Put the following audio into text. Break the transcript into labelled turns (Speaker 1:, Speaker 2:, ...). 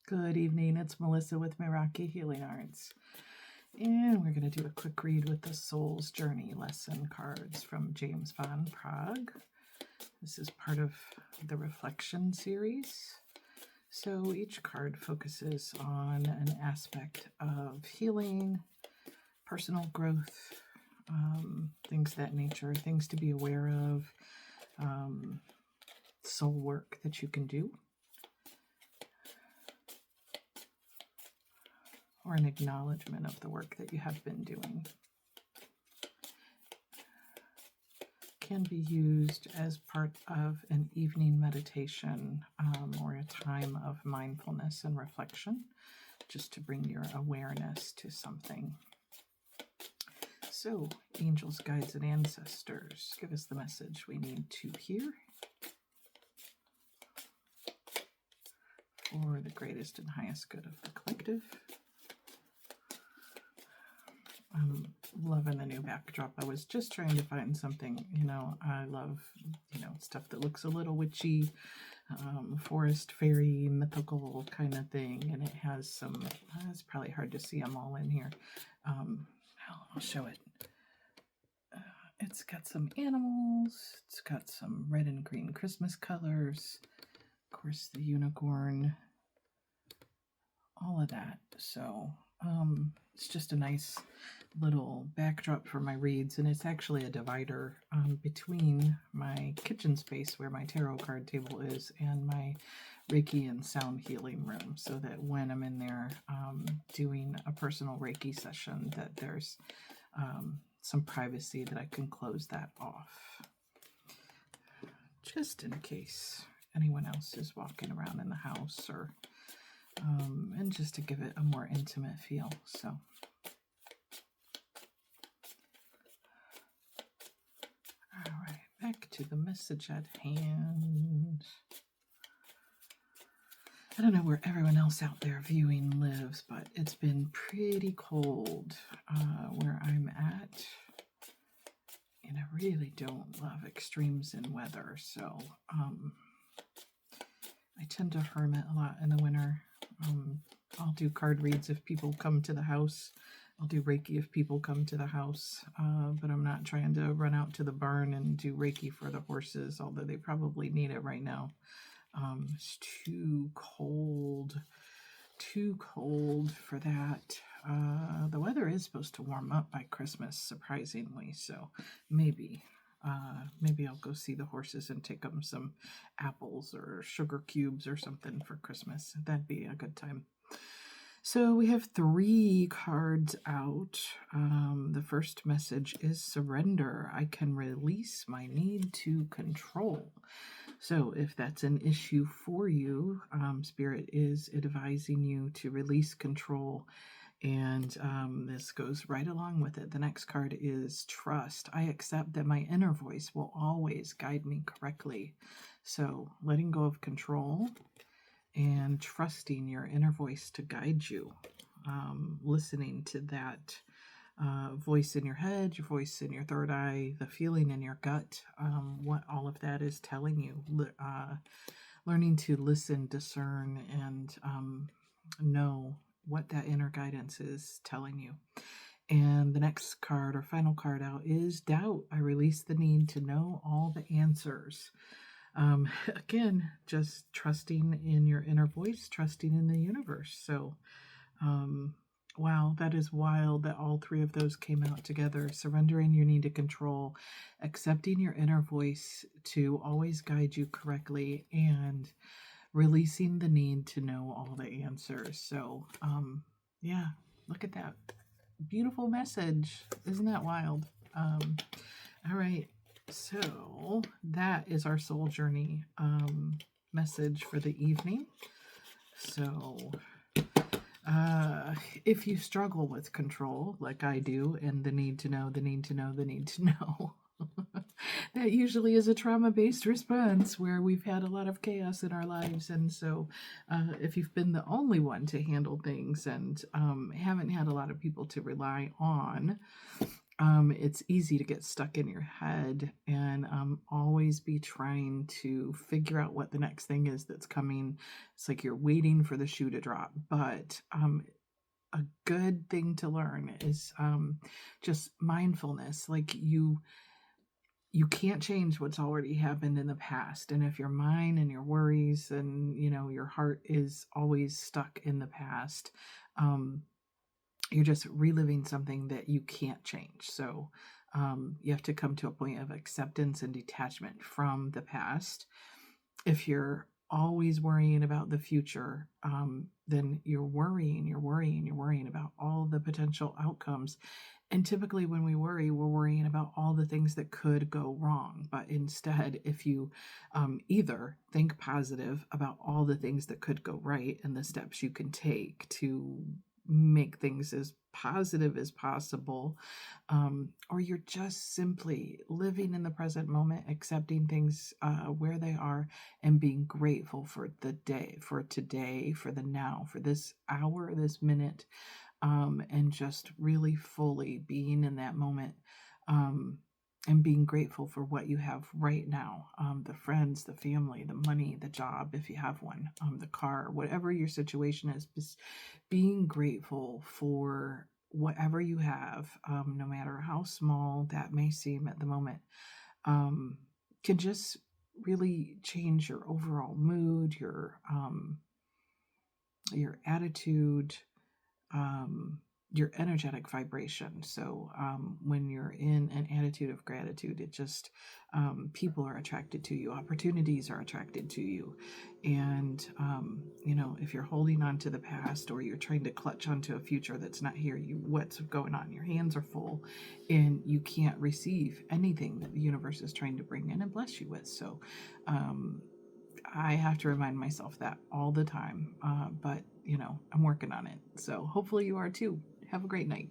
Speaker 1: Good evening, it's Melissa with Meraki Healing Arts, and we're going to do a quick read with the Soul's Journey lesson cards from James von Prague. This is part of the reflection series. So each card focuses on an aspect of healing, personal growth, things of that nature, things to be aware of, soul work that you can do, or an acknowledgement of the work that you have been doing. Can be used as part of an evening meditation or a time of mindfulness and reflection, just to bring your awareness to something. So, angels, guides, and ancestors, give us the message we need to hear for the greatest and highest good of the collective. I'm loving the new backdrop. I was just trying to find something, I love, stuff that looks a little witchy, forest, fairy, mythical kind of thing. And it has some, it's probably hard to see them all in here. I'll show it. It's got some animals. It's got some red and green Christmas colors. Of course, the unicorn, all of that. So, it's just a nice little backdrop for my reads, and it's actually a divider between my kitchen space where my tarot card table is and my Reiki and sound healing room, so that when I'm in there doing a personal Reiki session, that there's some privacy, that I can close that off, just in case anyone else is walking around in the house, or and just to give it a more intimate feel. So all right, back to the message at hand. I don't know where everyone else out there viewing lives, but it's been pretty cold where I'm at, and I really don't love extremes in weather, so I tend to hermit a lot in the winter. I'll do card reads if people come to the house. I'll do Reiki if people come to the house, but I'm not trying to run out to the barn and do Reiki for the horses, although they probably need it right now. It's too cold for that. The weather is supposed to warm up by Christmas, surprisingly, so maybe I'll go see the horses and take them some apples or sugar cubes or something for Christmas. That'd be a good time. So we have 3 cards out. The first message is surrender. I can release my need to control. So if that's an issue for you, Spirit is advising you to release control. And this goes right along with it. The next card is trust. I accept that my inner voice will always guide me correctly. So letting go of control and trusting your inner voice to guide you. Listening to that voice in your head, your voice in your third eye, the feeling in your gut, what all of that is telling you. Learning to listen, discern, and know what that inner guidance is telling you. And the next card, or final card out, is doubt. I release the need to know all the answers. Again, just trusting in your inner voice, trusting in the universe. So, wow, that is wild that all 3 of those came out together. Surrendering your need to control, accepting your inner voice to always guide you correctly, and releasing the need to know all the answers. So, yeah, look at that. Beautiful message. Isn't that wild? All right. So that is our soul journey message for the evening. So if you struggle with control, like I do, and the need to know, that usually is a trauma-based response where we've had a lot of chaos in our lives. And so if you've been the only one to handle things and haven't had a lot of people to rely on, It's easy to get stuck in your head and always be trying to figure out what the next thing is that's coming. It's like you're waiting for the shoe to drop. But a good thing to learn is just mindfulness. Like you can't change what's already happened in the past, and if your mind and your worries and your heart is always stuck in the past, um, you're just reliving something that you can't change. So you have to come to a point of acceptance and detachment from the past. If you're always worrying about the future, then you're worrying about all the potential outcomes. And typically, when we worry, we're worrying about all the things that could go wrong. But instead, if you either think positive about all the things that could go right and the steps you can take to make things as positive as possible, or you're just simply living in the present moment, accepting things where they are, and being grateful for the day, for today, for the now, for this hour, this minute, and just really fully being in that moment, um, and being grateful for what you have right now, the friends, the family, the money, the job, if you have one, the car, whatever your situation is, just being grateful for whatever you have, no matter how small that may seem at the moment, um, can just really change your overall mood, your attitude, um, your energetic vibration. So when you're in an attitude of gratitude, it just people are attracted to you, opportunities are attracted to you, and if you're holding on to the past or you're trying to clutch onto a future that's not here, what's going on? Your hands are full, and you can't receive anything that the universe is trying to bring in and bless you with. So. I have to remind myself that all the time. But I'm working on it. So hopefully you are too. Have a great night.